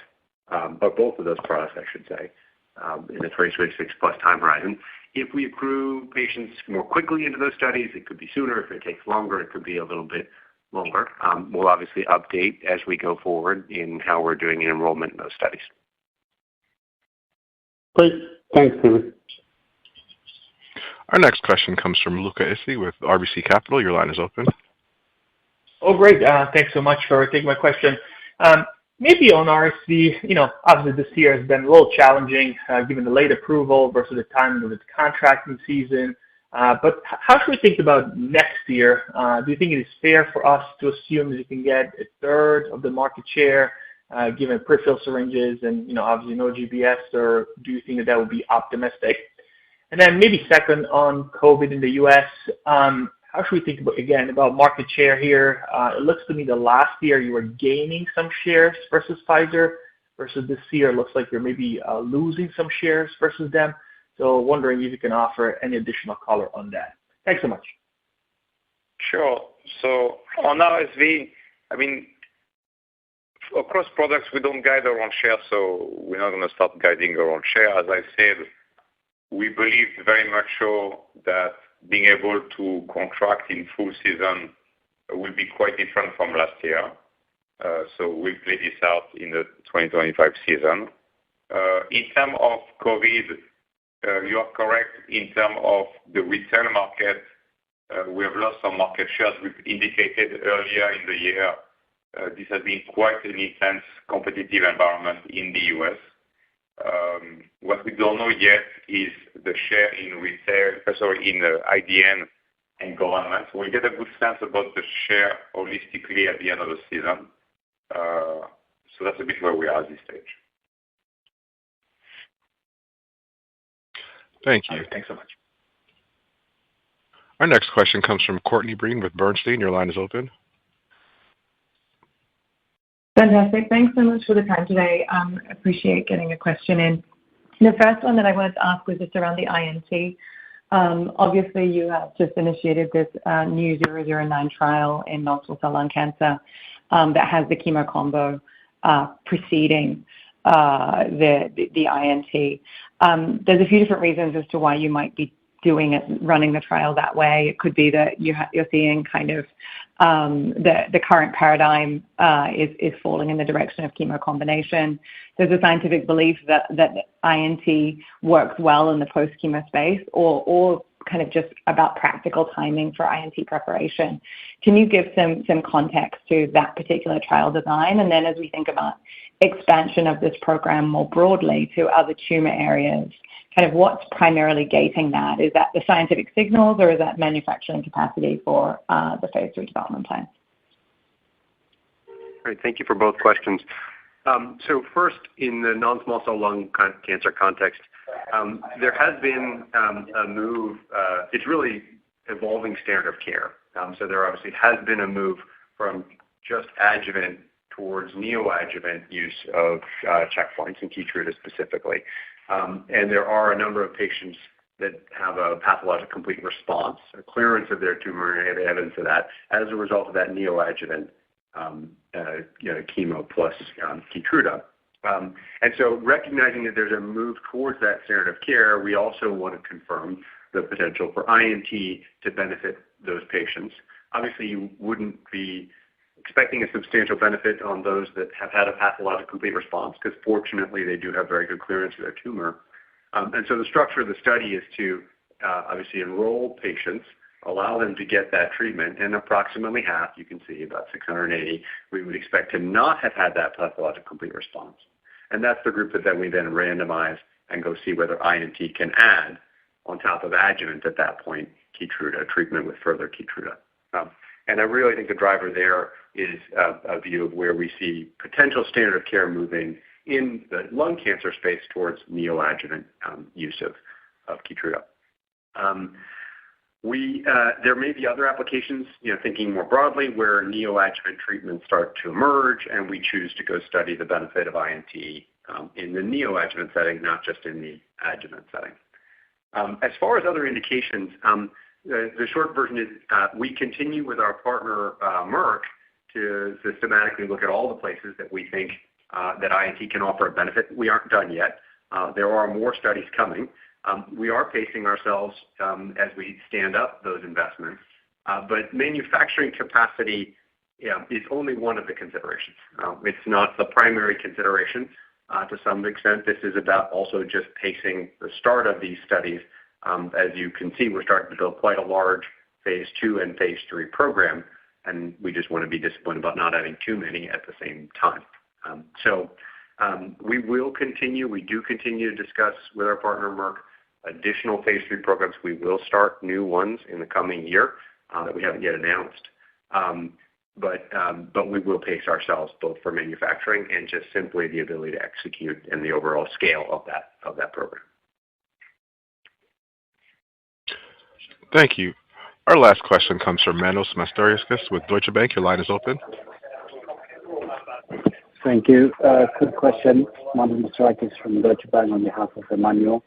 But both of those products, I should say, in the 2026 plus time horizon. If we accrue patients more quickly into those studies, it could be sooner. If it takes longer, it could be a little bit longer. We'll obviously update as we go forward in how we're doing enrollment in those studies. Great. Thanks, David. Our next question comes from Luca Issi with RBC Capital. Your line is open. Oh, great. Thanks so much for taking my question. Maybe on RSV, obviously this year has been a little challenging given the late approval versus the timing of its contracting season. But how should we think about next year? Do you think it is fair for us to assume that you can get a third of the market share given pre-filled syringes and obviously no GBS, or do you think that would be optimistic? And then maybe second on COVID in the U.S., how should we think about market share here? It looks to me that last year you were gaining some shares versus Pfizer, versus this year it looks like you're maybe losing some shares versus them. So wondering if you can offer any additional color on that. Thanks so much. Sure. So on RSV, across products we don't guide our own share, so we're not going to start guiding our own share. As I said, we believe very much so that being able to contract in full season will be quite different from last year. So we'll play this out in the 2025 season. In terms of COVID, you are correct. In terms of the retail market, we have lost some market shares. We've indicated earlier in the year this has been quite an intense competitive environment in the U.S. What we don't know yet is the share in in IDN and government. We'll get a good sense about the share holistically at the end of the season. So that's a bit where we are at this stage. Thank you. Thanks so much. Our next question comes from Courtney Breen with Bernstein. Your line is open. Fantastic. Thanks so much for the time today. Appreciate getting a question in. The first one that I wanted to ask was just around the INT. Obviously, you have just initiated this new 009 trial in non-small cell lung cancer that has the chemo combo preceding the INT. There's a few different reasons as to why you might be running the trial that way. It could be that you're seeing kind of the current paradigm is falling in the direction of chemo combination. There's a scientific belief that INT works well in the post-chemo space, or kind of just about practical timing for INT preparation. Can you give some context to that particular trial design? And then as we think about expansion of this program more broadly to other tumor areas, kind of what's primarily gating that? Is that the scientific signals, or is that manufacturing capacity for the phase 3 development plan? Great. Thank you for both questions. So first, in the non-small cell lung cancer context, there has been a move. It's really evolving standard of care. So there obviously has been a move from just adjuvant towards neoadjuvant use of checkpoints and Keytruda specifically. And there are a number of patients that have a pathologic complete response, a clearance of their tumor, and evidence of that as a result of that neoadjuvant chemo plus Keytruda. And so recognizing that there's a move towards that standard of care, we also want to confirm the potential for INT to benefit those patients. Obviously, you wouldn't be expecting a substantial benefit on those that have had a pathologic complete response, because fortunately they do have very good clearance of their tumor. And so the structure of the study is to obviously enroll patients, allow them to get that treatment, and approximately half, you can see about 680, we would expect to not have had that pathologic complete response. And that's the group that we then randomize and go see whether INT can add, on top of adjuvant at that point, KEYTRUDA, treatment with further KEYTRUDA. And I really think the driver there is a view of where we see potential standard of care moving in the lung cancer space towards neoadjuvant use of KEYTRUDA. There may be other applications, thinking more broadly, where neoadjuvant treatments start to emerge, and we choose to go study the benefit of INT in the neoadjuvant setting, not just in the adjuvant setting. As far as other indications, the short version is we continue with our partner Merck to systematically look at all the places that we think that INT can offer a benefit. We aren't done yet. There are more studies coming. We are pacing ourselves as we stand up those investments, but manufacturing capacity is only one of the considerations. It's not the primary consideration. To some extent, this is about also just pacing the start of these studies. As you can see, we're starting to build quite a large phase 2 and phase 3 program, and we just want to be disciplined about not having too many at the same time. We will continue. We do continue to discuss with our partner Merck additional phase 3 programs. We will start new ones in the coming year that we haven't yet announced. But we will pace ourselves both for manufacturing and just simply the ability to execute and the overall scale of that program. Thank you. Our last question comes from Manos Mastorakis with Deutsche Bank. Your line is open. Thank you. Quick question. Manos Mastorakis from Deutsche Bank on behalf of Emmanuel.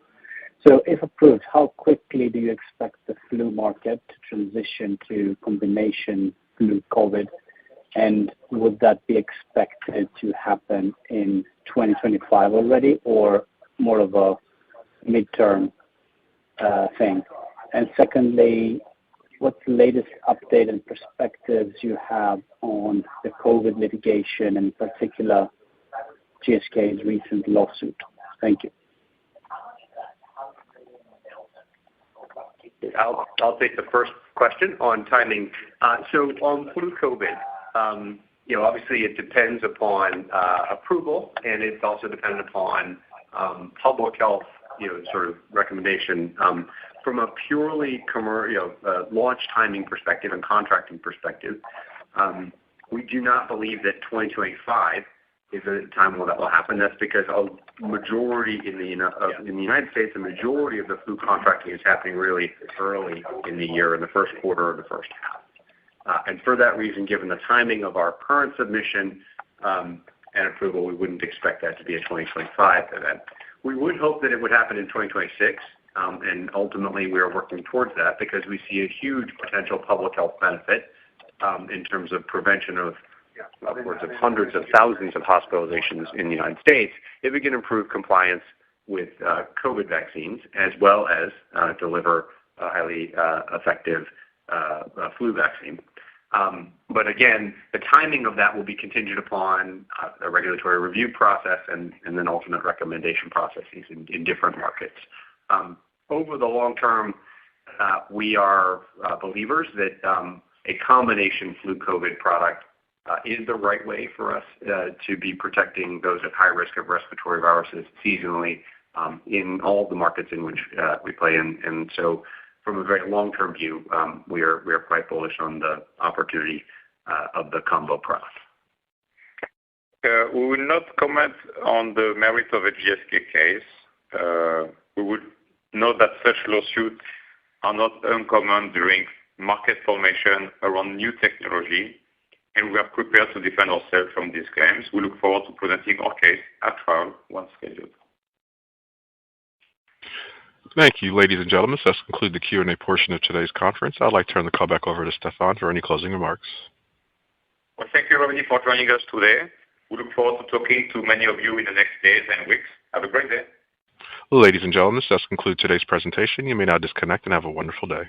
So if approved, how quickly do you expect the flu market to transition to combination flu-COVID? And would that be expected to happen in 2025 already, or more of a midterm thing? And secondly, what's the latest update and perspectives you have on the COVID litigation, and in particular GSK's recent lawsuit? Thank you. I'll take the first question on timing. So on flu COVID, obviously it depends upon approval, and it's also dependent upon public health, sort of recommendation. From a purely launch timing perspective and contracting perspective, we do not believe that 2025 is a time when that will happen. That's because a majority in the United States, the majority of the flu contracting is happening really early in the year, in the first quarter of the first half. And for that reason, given the timing of our current submission and approval, we wouldn't expect that to be a 2025 event. We would hope that it would happen in 2026, and ultimately we are working towards that because we see a huge potential public health benefit in terms of prevention of upwards of hundreds of thousands of hospitalizations in the United States if we can improve compliance with COVID vaccines, as well as deliver a highly effective flu vaccine. But again, the timing of that will be contingent upon a regulatory review process and then ultimate recommendation processes in different markets. Over the long term, we are believers that a combination flu COVID product is the right way for us to be protecting those at high risk of respiratory viruses seasonally in all the markets in which we play in. And so from a very long-term view, we are quite bullish on the opportunity of the combo product. We will not comment on the merit of a GSK case. We would note that such lawsuits are not uncommon during market formation around new technology, and we are prepared to defend ourselves from these claims. We look forward to presenting our case at trial once scheduled. Thank you, ladies and gentlemen. So let's conclude the Q&A portion of today's conference. I'd like to turn the call back over to Stéphane for any closing remarks. Well, thank you, everybody, for joining us today. We look forward to talking to many of you in the next days and weeks. Have a great day. Ladies and gentlemen, this does conclude today's presentation. You may now disconnect and have a wonderful day.